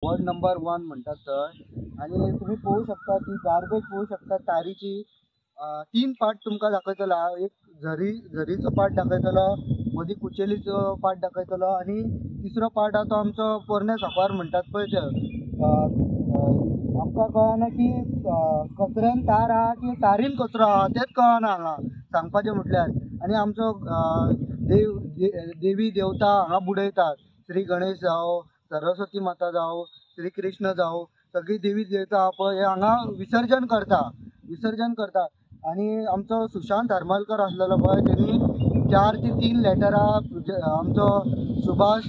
Ward number 1 म्हणतात थंय। आणि तुम्ही पळोवू शकता ती गार्बेज पळोवू शकता तारीची 3 पार्ट तुमकां दाखयतलो। एक झरीचो पार्ट दाखयतलो, मदीं कुचेलीचो पार्ट दाखयतलो आणि तिसरो पार्ट हा तो आमचो पोरण्या सांकवार म्हणटात पळय ते। आमकां कळना की कचऱ्यान तार आहा की तारीन कचरो आहा तेच कळना हांगा सांगपाचें म्हटल्यार। आणि आमचो देवी देवता हांगा बुडयतात, श्री गणेश जावं, सरस्वती माता जावं, श्री कृष्ण जावं, सगळी देवी देवता आहा पळय हे हांगा विसर्जन करता। आणि आमचो सुशांत हरमलकर आसलेलो पळय तेणी 4 ते 3 लेटरां आमचो सुभाष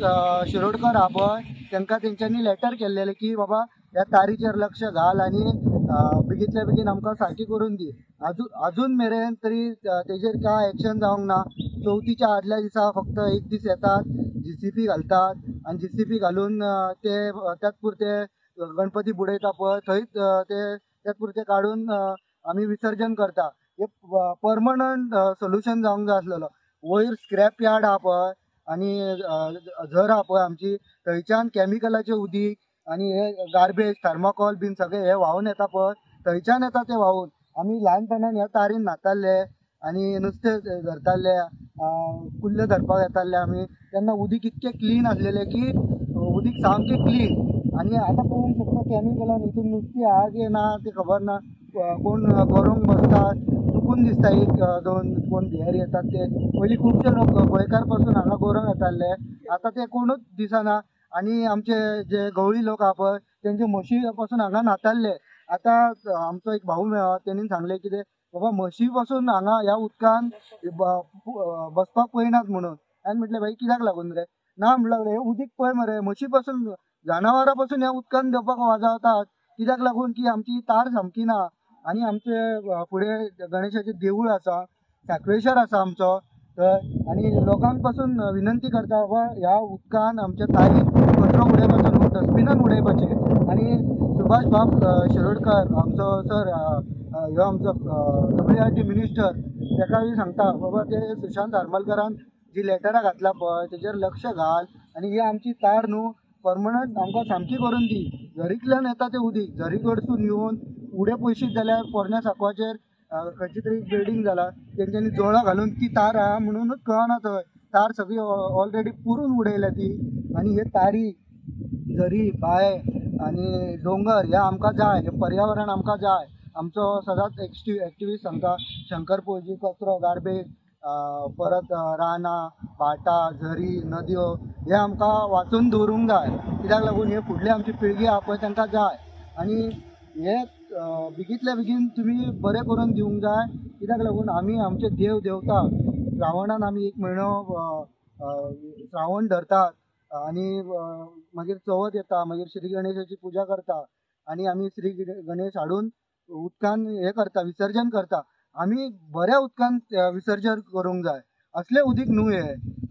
शिरोडकर आहा पळय तांकां तेंच्यांनी लेटर केल्लेलें की बाबा ह्या तारीचेर लक्ष घाल आणि बेगीतल्या बेगीन आमकां सारकी करून दी। अजून मेरेन तरी तेजेर काय एक्शन जावंक ना। चवथीच्या आदल्या दिसा फक्त एक दीस येतात, JCB घालतात आणि JCB घालून ते त्याच पुरते गणपती बुडयता पळय थंयच ते त्याच पुरते काडून आमी विसर्जन करता। हे परमनंट सोल्युशन जावंक जाय आसलेलो। वयर स्क्रॅप यार्ड आहा पळय आणि झर आहा पळय आमची थंयच्यान कॅमिकलाचें उदीक आणि हे गार्बेज थर्माकोल बीन सगळे हे व्हांवून येता पळय थंयच्यान येता ते व्हांवून। आमी ल्हानपणान ह्या तारीन न्हाताले आणि नुस्तें धरताले, कुल्ल्यो धरपाक येताले आमी तेन्ना उदीक इतकें क्लीन आसलेलें की उदीक सामकें क्लीन। आणि आतां पळोवंक शकता कॅमिकलान हितून नुस्तीं आहा की ना ते खबर ना, कोण गरोवंक बसतात चुकून दिसता एक दोन कोण भियेर येतात ते। पयलीं खुबशे लोक गोंयकार पासून हांगा गरोवंक येताले, आतां ते कोणूच दिसना। आणि आमचे जे गवळी लोक आहा पळय तेंचे म्हशी पासून हांगा न्हाताले। आतां आमचो एक भाऊ मेळ्ळो तेणीन सांगलें कितें बाबा म्हशी पासून हांगा ह्या उदकान बसपाक पळयनात म्हणून। हांवें म्हटलें भाई कित्याक लागून रे? ना म्हणल्यार हे उदीक पळय मरे म्हशी पासून जनावरां पासून ह्या उदकान देवपाक वाजवतात, कित्याक लागून की आमची तार सामकी ना। आणि आमचे फुडें गणेशाचें देवूळ आसा, साखळेश्वर आसा आमचो थंय। आणि लोकांक पासून विनंती करता बाबा ह्या उदकान आमच्या तारीक कचरो उडयपाचो न्हू, डस्टबिनान उडयपाचे। आणि सुभाष बाब शिरोडकर आमचो सर ह्यो आमचो WRT मिनिस्टर ताकाय सांगता बाबा ते सुशांत हरमलकरान जी लेटरां घातला पळय तेजेर लक्ष घाल आणि ही आमची तार न्हू परमनंट आमकां सामकी करून दी। झरींतल्यान येता तें उदीक, झरी कडसून येवन उडे पयशीत जाल्यार पोरण्या सांकवाचेर खंयची तरी बिल्डींग जाला तेंच्यांनी जोळो घालून ती तार आहा म्हणूनच कळना थंय। तार सगळी ऑलरेडी पुरून उडयल्या ती। आणि हे तारी झरी बाय आणि डोंगर हे आमकां जाय, हे पर्यावरण आमकां जाय। आमचो सदांच एक्टिविस्ट सांगता शंकर पळोवची कचरो गार्बेज परत रानां भाटां झरी नद्यो हे आमकां वाचून दवरूंक जाय, कित्याक लागून हे फुडली आमची पिळगी आहा पळय तांकां जाय। आणि हे बेगीतल्या बेगीन तुमी बरें करून दिवंक जाय, कित्याक लागून आमी आमचे देव देवता श्रावणान आमी 1 म्हयनो श्रावण धरतात आणि मागीर चवथ येता, मागीर श्री गणेशाची पुजा करता आणि आमी श्री गणेश हाडून उदकान हे करता विसर्जन करता। आमी बऱ्या उदकान विसर्जन करूंक जाय, असले उदीक न्हू हे,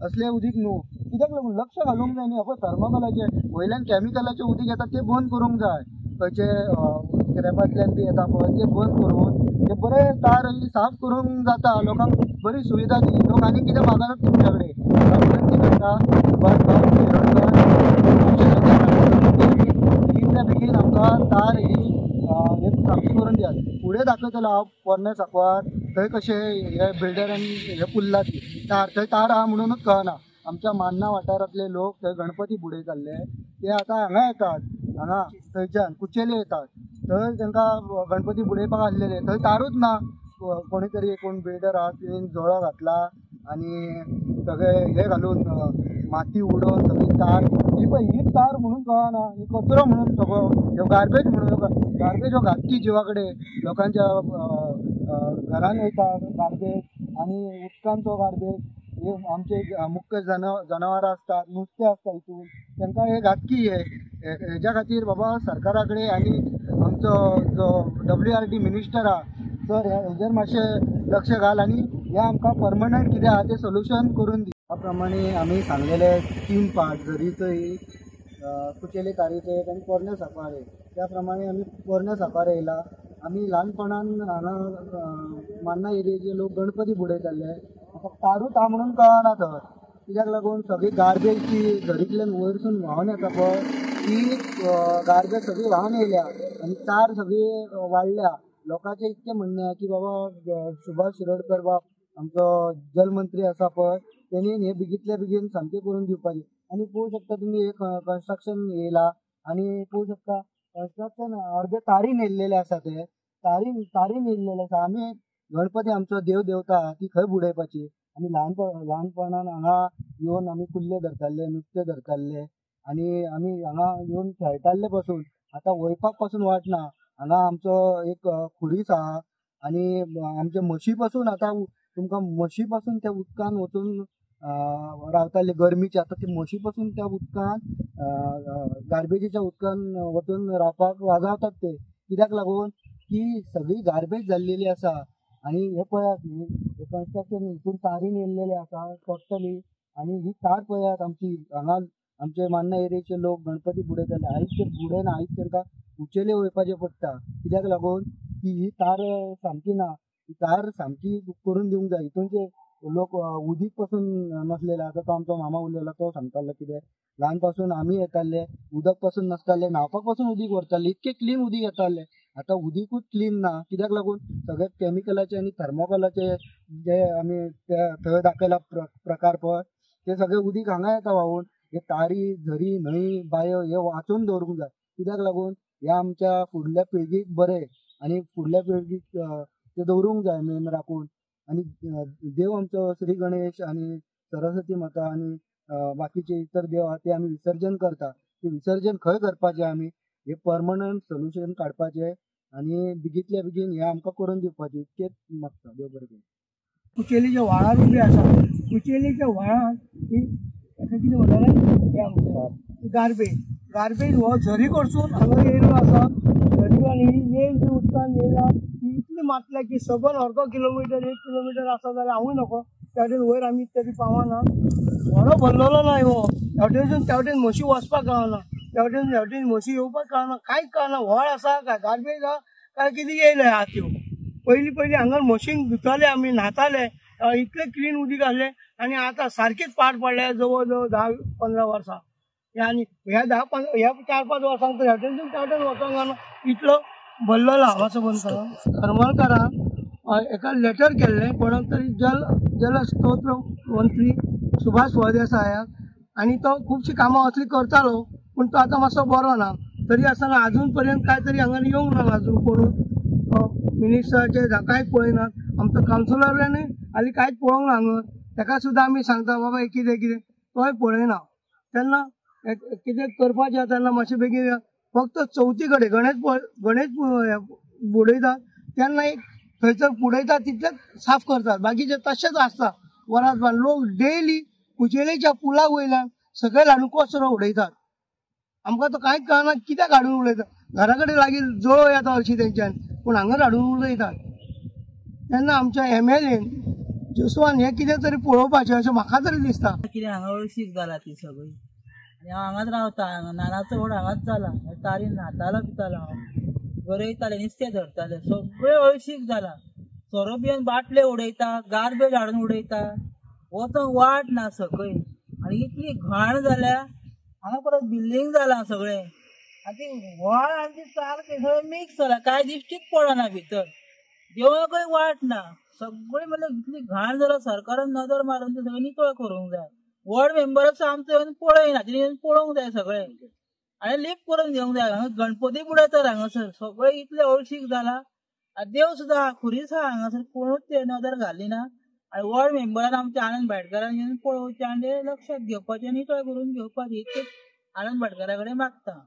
असले उदीक न्हू। कित्याक लागून लक्ष घालूंक जाय न्ही, थर्माकोलाचे वयल्यान कॅमिकलाचे उदीक येता ते बंद करूंक जाय। खंयचे स्क्रॅपांतल्यान बी येता पळय ते बंद करून ते बरे तार साफ करूंक जाता, लोकांक बरी सुविधा दी। लोक आनी कितें मागनात तुमच्या कडेन विनंती करता बेगीतल्या बेगीन आमकां तार ही सामकी करून दियात। फुडें दाखयतलो हांव पोरण्या सांकवार थंय कशें हे बिल्डरांनी हे पुल्ला ती तार, थंय तार आहा म्हणूनच कळना। आमच्या मान्ना वाठारांतले लोक थंय गणपती बुडयताले ते आतां हांगा येतात, हांगा थंयच्यान कुचेली येतात, थंय तांकां गणपती बुडयपाक आसलेले थंय तारूच ना। कोणी तरी कोण बिल्डर आहा तेणीन जोळो घातला आणि सगळे हे घालून माती उडोवन सगळी तार ही तार म्हणून कळना, ही कचरो म्हणून सगळो ह्यो गार्बेज म्हणून गार्बेज हो घातकी जिवा कडेन लोकांच्या घरान वयता गार्बेज आणि उदकान तो गार्बेज। हे आमचे मुख्य जनावरां आसतात नुस्तें आसता हितून तांकां हे घातकी हेच्या खातीर बाबा सरकारा कडेन आनी आमचो जो WRT मिनिस्टर आहा सर हेजेर मातशें लक्ष घाल आणि हे आमकां परमनंट कितें आहा तें सोल्युशन करून दी। त्या प्रमाणे आमी सांगलेले 3 पार्ट झरीचोय कुचेली तारीचो एक आनी पोरण्या सांकवार एक, त्या प्रमाणे आमी पोरण्या सांकवार येयला। आमी ल्हानपणान हांगा मान्ना एरियेचे लोक गणपती बुडयताले, आतां तारूच आहा म्हणून कळना थंय, कित्याक लागून सगळी गार्बेज ती झरींतल्यान वयरसून व्हांवन येता पळय ती गार्बेज सगळी वाहून येयल्या आणि चार सगळी वाडल्या. लोकांचे इतके म्हणणे आहे की बाबा सुभाष शिरोडकर बाब आमचो जलमंत्री आसा पळय त्यांनी हे बेगीतल्या बेगीन सामके करून दिवपाचे. आणि पळोवं शकता तुम्ही एक कन्स्ट्रक्शन येयला आणि पळोवं शकता कन्स्ट्रक्शन अर्धे तारीन येयल्लेले आसा ते तारीन येयल्लेले आसा. आमी गणपती आमचो देव देवता ती खंय बुडयपाची. आमी ल्हानपणान हांगा येवन आमी कुल्ले धरताले नुस्तें धरताले आणि आमी हांगा येवन खेळटाले पासून आतां वयपाक पासून वाट ना. हांगा आमचो एक खुरीस आहा आणि आमचे म्हशी पासून आतां तुमकां म्हशी पासून त्या उदकान वचून रावताले गरमीचे. आतां ती म्हशी पासून त्या उदकान गार्बेजीच्या उदकान वचून रावपाक वाजावतात ते. कित्याक लागून की सगळी गार्बेज जाल्लेली आसा. आणि हे पळयात हे कन्स्ट्रक्शन हितून तारीन येयल्लेले आसा टोटली. आणि ही तार पळयात आमची हांगा आमचे मान्ना एरियेचे लोक गणपती बुडयताले. आयज ते बुडयना, आयज तांकां उचेले वयपाचें पडटा. कित्याक लागून की ही तार सामकी ना. ही तार सामकी करून दिवंक जाय. हितूनचे लोक उदीक पासून नसलेले. आतां तो आमचो मामा उरलेलो तो सांगतालो कितें ल्हान पासून आमी येताले उदक पासून नासताले न्हावपाक पासून उदीक व्हरताले. इतके क्लीन उदीक येताले. आतां उदीकूच क्लीन ना. कित्याक लागून सगळे कॅमिकलाचे आणि थर्मोकॉलाचे जे आमी थंय दाखयला प्रकार पळय ते सगळे उदीक हांगा येता व्हांवून. हे तारी झरी न्हंय बांयो हे वाचून दवरूंक जाय. कित्याक लागून हे आमच्या फुडल्या पिळगीक बरें आणि फुडल्या पिळगीक ते दवरूंक जाय मेन राखून. आणि देव आमचो श्री गणेश आणि सरस्वती माता आणि बाकीचे इतर देव आहा ते आमी विसर्जन करता. ते विसर्जन खंय करपाचें आमी हे परमनंट सोल्युशन काडपाचें आणि बेगीतल्या बेगीन हे आमकां करून दिवपाचें इतकेंच मागता. देव बरें करूं. कुचेलीच्या व्हाळार उबी आसा. कुचेलीच्या व्हाळान ही कितें म्हणटाले गार्बेज हो झरी कडसून हांगा येयलो आसा. झरी येयन ती उदकान येयला ती इतली मातल्या की सकल अर्दो किलोमिटर 1 किलोमिटर आसा जाल्यार हांवूय नको त्या वटेन वयर आमी तरी पावना. व्हरो भरलेलो नाय हो. ह्या वटेनसून त्या वटेन म्हशी वचपाक कळना, त्या वटेन म्हशी येवपाक कळना, कांयच कळना. व्हळ आसा काय गार्बेज आहा काय कितें येयले आहा त्यो. पयलीं हांगा म्हशींक धुताले आमी न्हाताले इतले क्लीन उदीक आसले. आणि आतां सारकेच पाड पडले जवळ जवळ 10-15 वर्सां. आणि ह्या 4-5 वर्सांक तर ह्या वटेनसून त्या वटेन वचोंक जायना इतलो भरलेलो आहा. मातसो बंद करा. करमलकारान एका लेटर केल्लें कोणाक तरी जलस्रोत मंत्री सुभाष फळदेसायाक. आणि तो खुबशीं कामां असली करतालो पूण तो आतां मातसो बरो ना. तरी आसतना अजून पर्यंत काय तरी हांगा येवंक ना अजून कोणूच मिनिस्टराचे कांयच पळयनात. आमचो कावन्सिलरांनी हालीं कांयच पळोवंक ना हांगा. ताका सुद्दां आमी सांगता बाबा हे कितें तोय पळयना. तेन्ना कितें करपाचें तेन्ना मातशें बेगीन फक्त चवथी कडेन गणेश बुडयतात तेन्ना एक थंयसर बुडयतात तितलेच साफ करतात. बाकीचे तशेंच आसता वरांभर. लोक डेली कुचेलीच्या पुला वयल्यान सकयल हाडून कचरो उडयतात. आमकां तो कांयच कळना कित्याक हाडून उडयतात. घरा कडेन लागीं जळो येता हरशीं तेंच्यान पूण हांगर हाडून उडयतात. तेन्ना आमच्या MLAन जोसवान हें कितें तरी पळोवपाचें अशें म्हाका तरी दिसता. कितें हांगा अळशीक जाला ती सगळी. आनी हांव हांगाच रावता. नानाचो व्हड हांगाच जाला. तारीन न्हातालो पितालो हांव. गरयताले नुस्तें धरताले सगळें अळशीक जाला. सोरो बियोन बाटले उडयता गार्बेज हाडून उडयता. वचोंक वाट ना सकयल. आनी इतली घाण जाल्या हांगा परत बिल्डींग जाला सगळें. आनी ती व्हाळ आनी ती सारकें सगळें मिक्स जाला. कांय दिश्टीच पडना भितर. देवळाकय वाट ना. सगळें म्हणल्यार इतली घाण जाल्यार सरकारान नदर मारून ते सगळें नितळ करूंक जाय. वॉर्ड मेंबर आसा आमचो येवन पळयना. तिणें येवन पळोवंक जाय सगळें आनी लीक करून घेवंक जाय. हांगा गणपती बुडयतात हांगासर सगळें इतलें अळशीक जाला. देव सुद्दां खुरीस आहा हांगासर कोणूच ते नदर घाली ना. आनी वॉर्ड मेंबरान आमच्या आनंद भाटकारान येवन पळोवचें आनी लक्षांत घेवपाचें नितळ करून घेवपाचें इतकेंच आनंद भाटकारा कडेन मागता.